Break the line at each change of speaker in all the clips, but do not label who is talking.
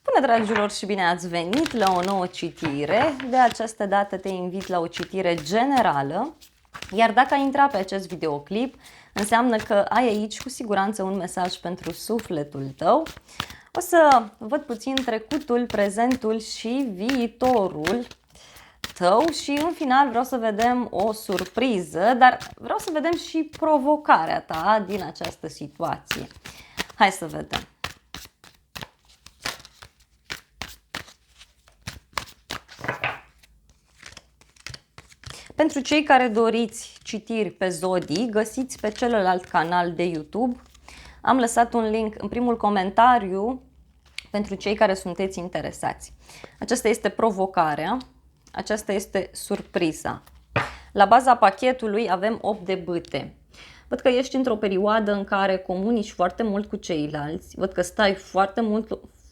Bună, dragilor, și bine ați venit la o nouă citire. De această dată te invit la o citire generală, iar dacă ai intrat pe acest videoclip, înseamnă că ai aici cu siguranță un mesaj pentru sufletul tău. O să văd puțin trecutul, prezentul și viitorul tău și în final vreau să vedem o surpriză, dar vreau să vedem și provocarea ta din această situație. Hai să vedem. Pentru cei care doriți citiri pe zodii, găsiți pe celălalt canal de YouTube. Am lăsat un link în primul comentariu pentru cei care sunteți interesați. Aceasta este provocarea, aceasta este surpriza. La baza pachetului avem 8 de bâte. Văd că ești într-o perioadă în care comunici foarte mult cu ceilalți, văd că stai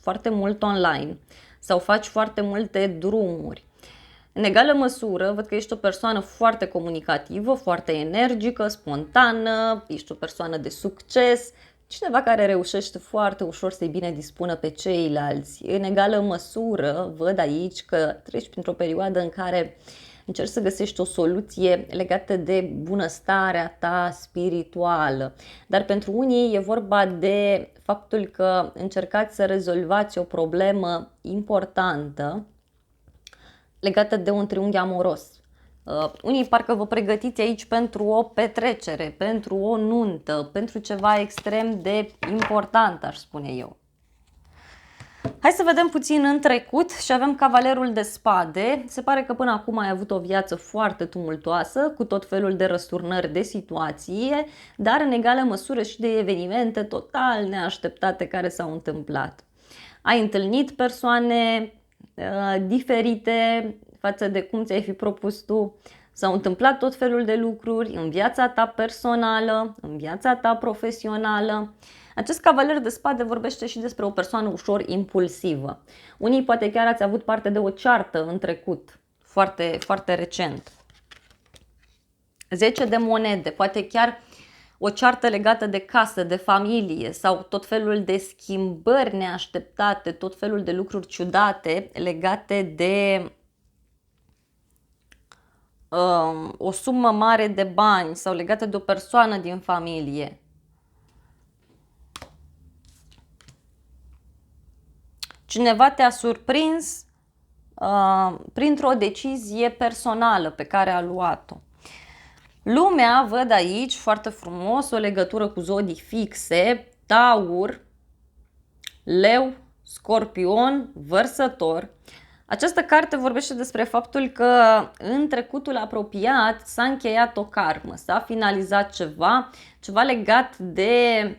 foarte mult online sau faci foarte multe drumuri. În egală măsură, văd că ești o persoană foarte comunicativă, foarte energică, spontană, ești o persoană de succes, cineva care reușește foarte ușor să-i bine dispună pe ceilalți. În egală măsură, văd aici că treci printr-o perioadă în care încerci să găsești o soluție legată de bunăstarea ta spirituală. Dar pentru unii e vorba de faptul că încercați să rezolvați o problemă importantă legată de un triunghi amoros. Unii parcă vă pregătiți aici pentru o petrecere, pentru o nuntă, pentru ceva extrem de important, aș spune eu. Hai să vedem puțin în trecut și avem Cavalerul de Spade. Se pare că până acum ai avut o viață foarte tumultoasă, cu tot felul de răsturnări de situație, dar în egală măsură și de evenimente total neașteptate care s-au întâmplat. Ai întâlnit persoane diferite față de cum ți-ai fi propus tu. S-au întâmplat tot felul de lucruri în viața ta personală, în viața ta profesională. Acest Cavaler de Spade vorbește și despre o persoană ușor impulsivă. Unii poate chiar ați avut parte de o ceartă în trecut, foarte, foarte recent. 10 de monede, poate chiar o ceartă legată de casă, de familie sau tot felul de schimbări neașteptate, tot felul de lucruri ciudate legate de o sumă mare de bani sau legate de o persoană din familie. Cineva te-a surprins printr-o decizie personală pe care a luat-o. Lumea, văd aici foarte frumos o legătură cu zodii fixe, Taur, Leu, Scorpion, Vărsător. Această carte vorbește despre faptul că în trecutul apropiat s-a încheiat o karmă, s-a finalizat ceva legat de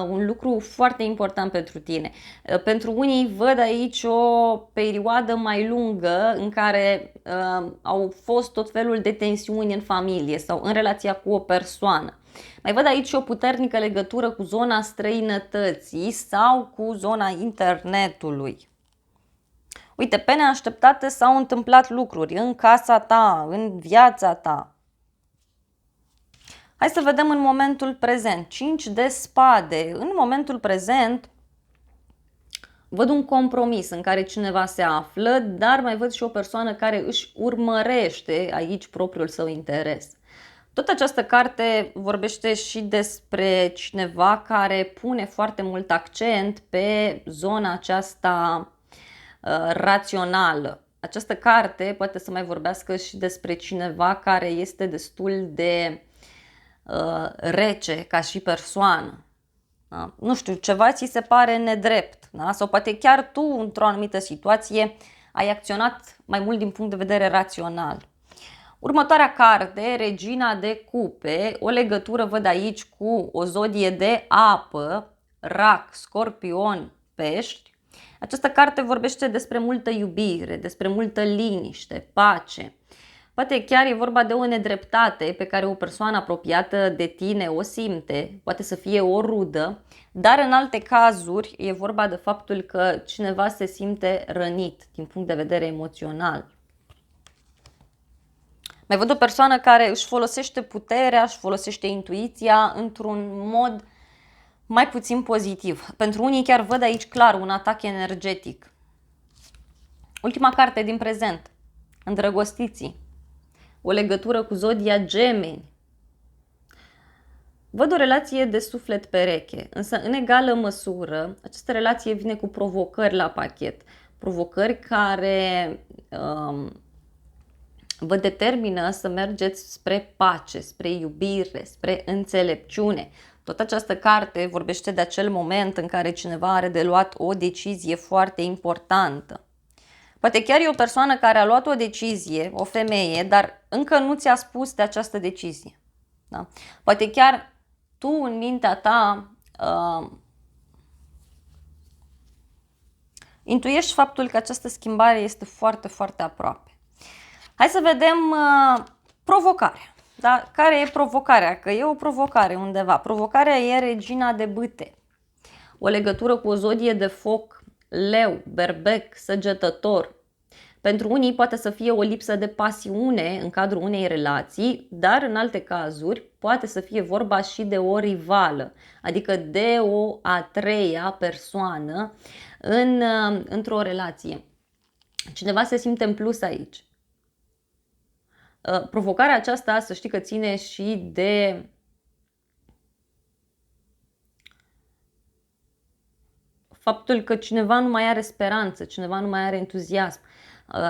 un lucru foarte important pentru tine. Pentru unii văd aici o perioadă mai lungă în care au fost tot felul de tensiuni în familie sau în relația cu o persoană. Mai văd aici o puternică legătură cu zona străinătății sau cu zona internetului. Uite, pe neașteptate s-au întâmplat lucruri în casa ta, în viața ta. Hai să vedem în momentul prezent. 5 de spade. În momentul prezent văd un compromis în care cineva se află, dar mai văd și o persoană care își urmărește aici propriul său interes. Tot această carte vorbește și despre cineva care pune foarte mult accent pe zona aceasta rațională. Această carte poate să mai vorbească și despre cineva care este destul de rece ca și persoană. Da? Nu știu, ceva ți se pare nedrept, da? Sau poate chiar tu într-o anumită situație ai acționat mai mult din punct de vedere rațional. Următoarea carte, Regina de Cupe, o legătură văd aici cu o zodie de apă, Rac, Scorpion, Pești. Această carte vorbește despre multă iubire, despre multă liniște, pace. Poate chiar e vorba de o nedreptate pe care o persoană apropiată de tine o simte, poate să fie o rudă, dar în alte cazuri e vorba de faptul că cineva se simte rănit din punct de vedere emoțional. Mai văd o persoană care își folosește puterea, își folosește intuiția într-un mod mai puțin pozitiv. Pentru unii chiar văd aici clar un atac energetic. Ultima carte din prezent. Îndrăgostiții. O legătură cu zodia Gemeni. Văd o relație de suflet pereche, însă în egală măsură această relație vine cu provocări la pachet. Provocări care vă determină să mergeți spre pace, spre iubire, spre înțelepciune. Tot această carte vorbește de acel moment în care cineva are de luat o decizie foarte importantă. Poate chiar e o persoană care a luat o decizie, o femeie, dar încă nu ți-a spus de această decizie. Da? Poate chiar tu în mintea ta intuiești faptul că această schimbare este foarte, foarte aproape. Hai să vedem provocarea. Da? Care e provocarea? Că e o provocare undeva. Provocarea e regina de bâte. O legătură cu o zodie de foc, leu, berbec, săgetător. Pentru unii poate să fie o lipsă de pasiune în cadrul unei relații, dar în alte cazuri poate să fie vorba și de o rivală, adică de o a treia persoană într-o relație. Cineva se simte în plus aici. Provocarea aceasta, să știi că ține și de faptul că cineva nu mai are speranță, cineva nu mai are entuziasm.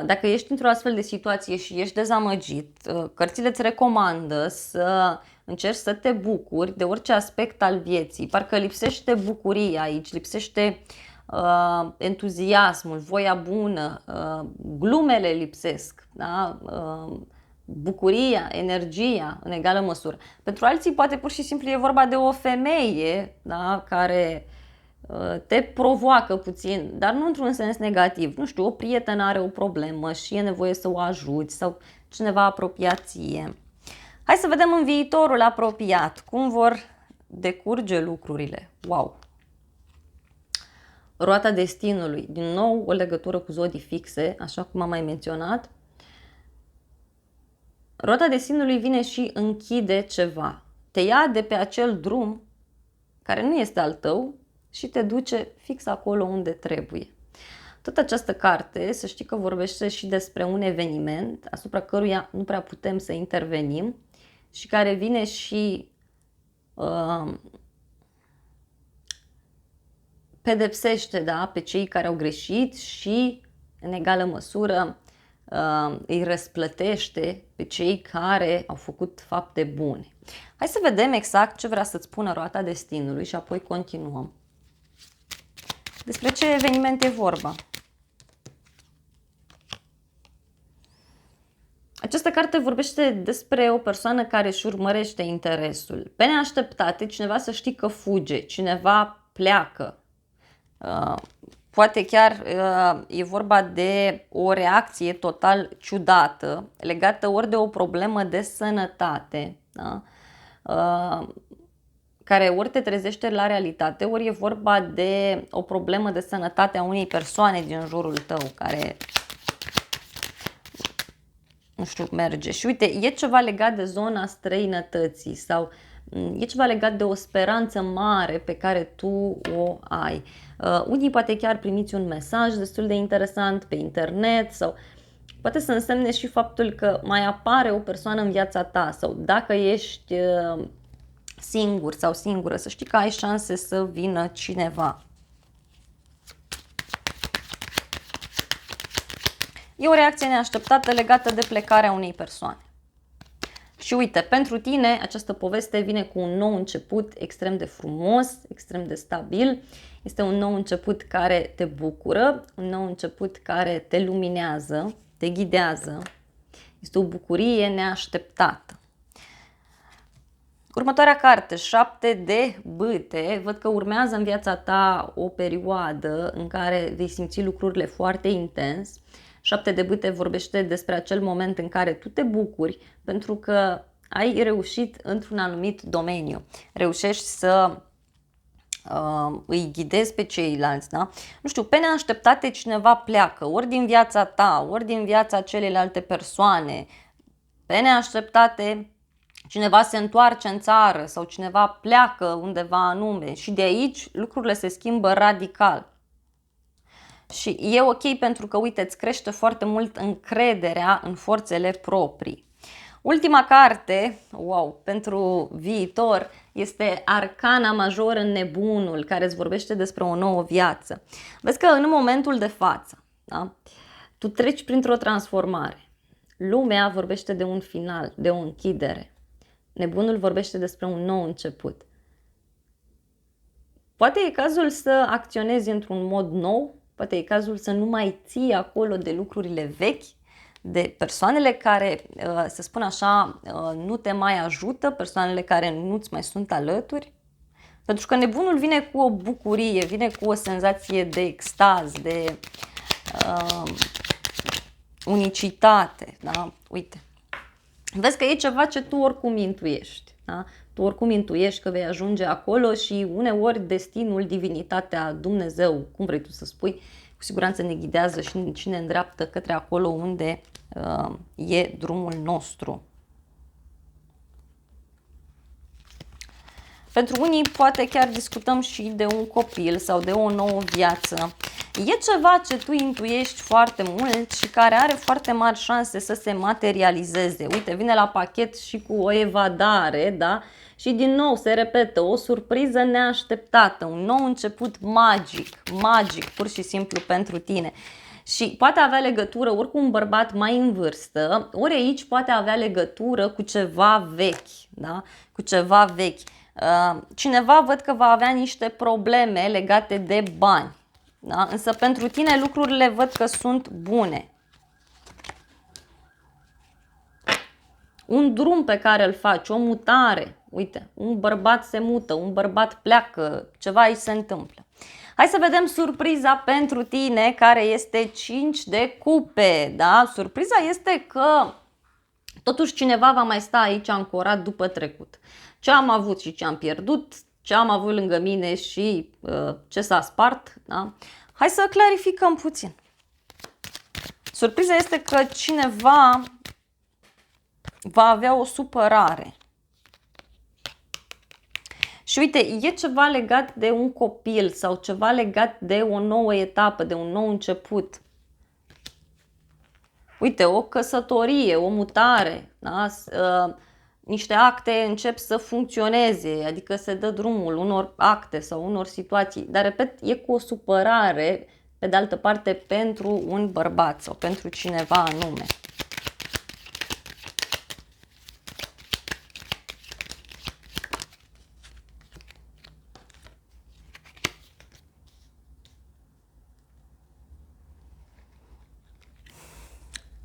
Dacă ești într-o astfel de situație și ești dezamăgit, cărțile îți recomandă să încerci să te bucuri de orice aspect al vieții. Parcă lipsește bucuria aici, lipsește entuziasmul, voia bună, glumele lipsesc, da? Bucuria, energia în egală măsură. Pentru alții poate pur și simplu e vorba de o femeie, da? Care te provoacă puțin, dar nu într-un sens negativ. Nu știu, o prietenă are o problemă și e nevoie să o ajuți sau cineva apropiat ție. Hai să vedem în viitorul apropiat cum vor decurge lucrurile. Wow! Roata destinului. Din nou o legătură cu zodii fixe, așa cum am mai menționat. Roata destinului vine și închide ceva. Te ia de pe acel drum care nu este al tău și te duce fix acolo unde trebuie. Tot această carte, să știi că vorbește și despre un eveniment asupra căruia nu prea putem să intervenim și care vine și pedepsește, da, pe cei care au greșit și în egală măsură îi răsplătește pe cei care au făcut fapte bune. Hai să vedem exact ce vrea să-ți spună roata destinului și apoi continuăm. Despre ce eveniment e vorba? Această carte vorbește despre o persoană care își urmărește interesul. Pe neașteptate, cineva să știi că fuge, cineva pleacă. Poate chiar e vorba de o reacție total ciudată, legată ori de o problemă de sănătate, da? Care ori te trezește la realitate, ori e vorba de o problemă de sănătate a unei persoane din jurul tău, care, nu știu, merge. Și uite, e ceva legat de zona străinătății sau e ceva legat de o speranță mare pe care tu o ai. Unii poate chiar primiți un mesaj destul de interesant pe internet sau poate să însemne și faptul că mai apare o persoană în viața ta sau dacă ești singur sau singură, să știi că ai șanse să vină cineva. E o reacție neașteptată legată de plecarea unei persoane. Și uite, pentru tine această poveste vine cu un nou început extrem de frumos, extrem de stabil. Este un nou început care te bucură, un nou început care te luminează, te ghidează. Este o bucurie neașteptată. Următoarea carte, 7 de bâte. Văd că urmează în viața ta o perioadă în care vei simți lucrurile foarte intens. 7 de bâte vorbește despre acel moment în care tu te bucuri pentru că ai reușit într-un anumit domeniu. Reușești să îi ghidezi pe ceilalți, da? Nu știu, pe neașteptate cineva pleacă, ori din viața ta, ori din viața celelalte persoane. Pe neașteptate cineva se întoarce în țară sau cineva pleacă undeva anume și de aici lucrurile se schimbă radical. Și e ok pentru că, uite, îți crește foarte mult încrederea în forțele proprii. Ultima carte, wow, pentru viitor, este Arcana Majoră, Nebunul, care îți vorbește despre o nouă viață. Vezi că în momentul de față, da, tu treci printr-o transformare. Lumea vorbește de un final, de o închidere. Nebunul vorbește despre un nou început. Poate e cazul să acționezi într-un mod nou, poate e cazul să nu mai ții acolo de lucrurile vechi, de persoanele care, să spun așa, nu te mai ajută, persoanele care nu-ți mai sunt alături. Pentru că nebunul vine cu o bucurie, vine cu o senzație de extaz, de unicitate. Da? Uite, vezi că e ceva ce tu oricum intuiești. Da? Tu oricum intuiești că vei ajunge acolo și uneori destinul, divinitatea, Dumnezeu, cum vrei tu să spui, cu siguranță ne ghidează și ne îndreaptă către acolo unde e drumul nostru. Pentru unii poate chiar discutăm și de un copil sau de o nouă viață. E ceva ce tu intuiești foarte mult și care are foarte mari șanse să se materializeze. Uite, vine la pachet și cu o evadare, da? Și din nou se repetă o surpriză neașteptată, un nou început magic, pur și simplu pentru tine. Și poate avea legătură ori cu un bărbat mai în vârstă, ori aici poate avea legătură cu ceva vechi, da? Cu ceva vechi. Cineva văd că va avea niște probleme legate de bani, da? Însă pentru tine lucrurile văd că sunt bune. Un drum pe care îl faci, o mutare, uite, un bărbat se mută, un bărbat pleacă, ceva îi se întâmplă. Hai să vedem surpriza pentru tine, care este 5 de cupe, da? Surpriza este că totuși cineva va mai sta aici ancorat după trecut. Ce am avut și ce am pierdut, ce am avut lângă mine și ce s-a spart, da? Hai să clarificăm puțin. Surpriza este că cineva va avea o supărare. Și uite, e ceva legat de un copil sau ceva legat de o nouă etapă, de un nou început. Uite, o căsătorie, o mutare, da? Niște acte încep să funcționeze, adică se dă drumul unor acte sau unor situații. Dar, repet, e cu o supărare, pe de altă parte, pentru un bărbat sau pentru cineva anume.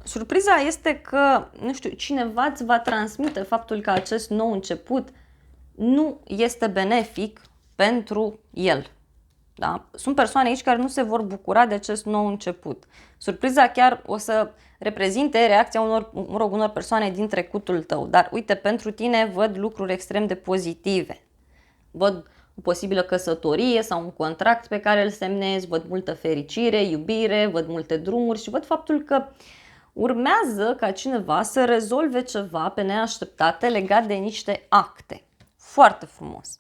Surpriza este că, nu știu, cineva îți va transmite faptul că acest nou început nu este benefic pentru el. Da? Sunt persoane aici care nu se vor bucura de acest nou început. Surpriza chiar o să reprezinte reacția unor persoane din trecutul tău. Dar uite, pentru tine văd lucruri extrem de pozitive. Văd o posibilă căsătorie sau un contract pe care îl semnezi, văd multă fericire, iubire, văd multe drumuri și văd faptul că urmează ca cineva să rezolve ceva pe neașteptate legat de niște acte. Foarte frumos.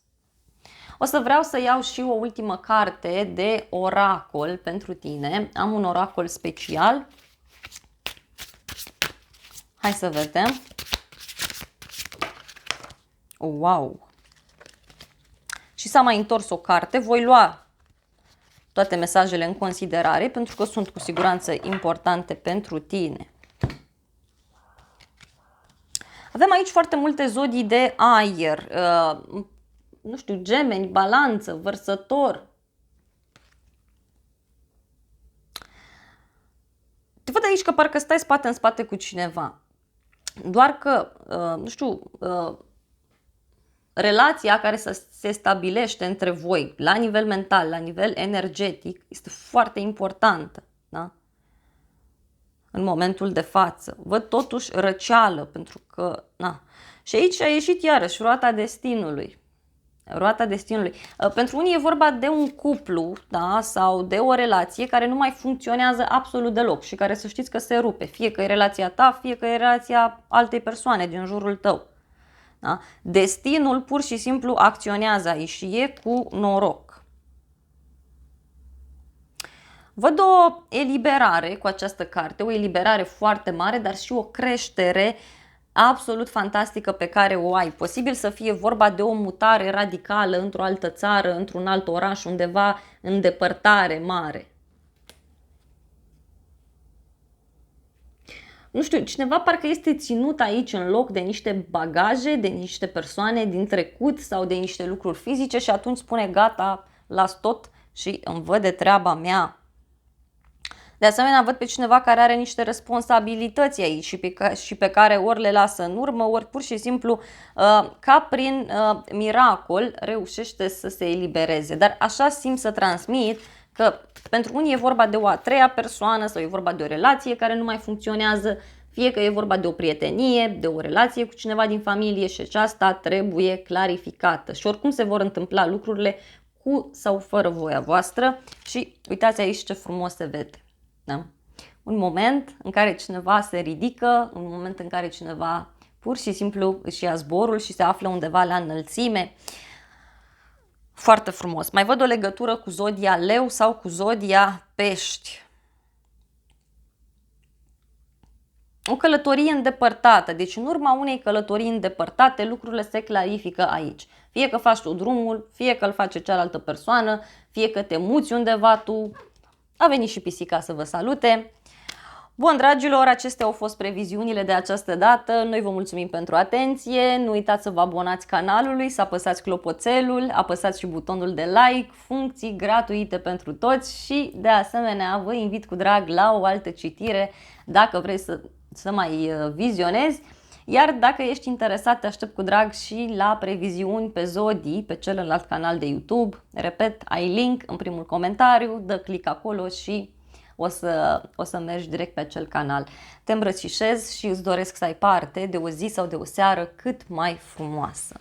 O să vreau să iau și o ultimă carte de oracol pentru tine. Am un oracol special. Hai să vedem. Wow! Și s-a mai întors o carte. Voi lua toate mesajele în considerare pentru că sunt cu siguranță importante pentru tine. Avem aici foarte multe zodii de aer, nu știu, Gemeni, Balanță, Vărsător. Te văd aici că parcă stai spate în spate cu cineva. Doar că, nu știu, relația care se stabilește între voi la nivel mental, la nivel energetic, este foarte importantă, da? În momentul de față. Văd totuși răceală, pentru că, na. Și aici a ieșit iarăși roata destinului. Roata destinului. Pentru unii e vorba de un cuplu, da, sau de o relație care nu mai funcționează absolut deloc și care să știți că se rupe. Fie că e relația ta, fie că e relația altei persoane din jurul tău. Da? Destinul pur și simplu acționează aici și e cu noroc. Văd o eliberare cu această carte, o eliberare foarte mare, dar și o creștere absolut fantastică pe care o ai. Posibil să fie vorba de o mutare radicală într-o altă țară, într-un alt oraș, undeva în depărtare mare. Nu știu, cineva parcă este ținut aici în loc de niște bagaje, de niște persoane din trecut sau de niște lucruri fizice și atunci spune gata, las tot și îmi văd de treaba mea. De asemenea, văd pe cineva care are niște responsabilități aici și pe care ori le lasă în urmă, ori pur și simplu, ca prin miracol, reușește să se elibereze. Dar așa simt să transmit că pentru unii e vorba de o a treia persoană sau e vorba de o relație care nu mai funcționează, fie că e vorba de o prietenie, de o relație cu cineva din familie și aceasta trebuie clarificată. Și oricum se vor întâmpla lucrurile cu sau fără voia voastră și uitați aici ce frumos se vede. Da? Un moment în care cineva se ridică, un moment în care cineva pur și simplu își ia zborul și se află undeva la înălțime. Foarte frumos. Mai văd o legătură cu zodia Leu sau cu zodia Pești. O călătorie îndepărtată. Deci în urma unei călătorii îndepărtate lucrurile se clarifică aici. Fie că faci tu drumul, fie că îl face cealaltă persoană, fie că te muți undeva tu. A venit și pisica să vă salute. Bun, dragilor, acestea au fost previziunile de această dată. Noi vă mulțumim pentru atenție. Nu uitați să vă abonați canalului, să apăsați clopoțelul, apăsați și butonul de like, funcții gratuite pentru toți și, de asemenea, vă invit cu drag la o altă citire dacă vrei să mai vizionezi. Iar dacă ești interesat, te aștept cu drag și la previziuni pe zodii, pe celălalt canal de YouTube. Repet, ai link în primul comentariu, dă click acolo și o să mergi direct pe acel canal. Te îmbrățișez și îți doresc să ai parte de o zi sau de o seară cât mai frumoasă.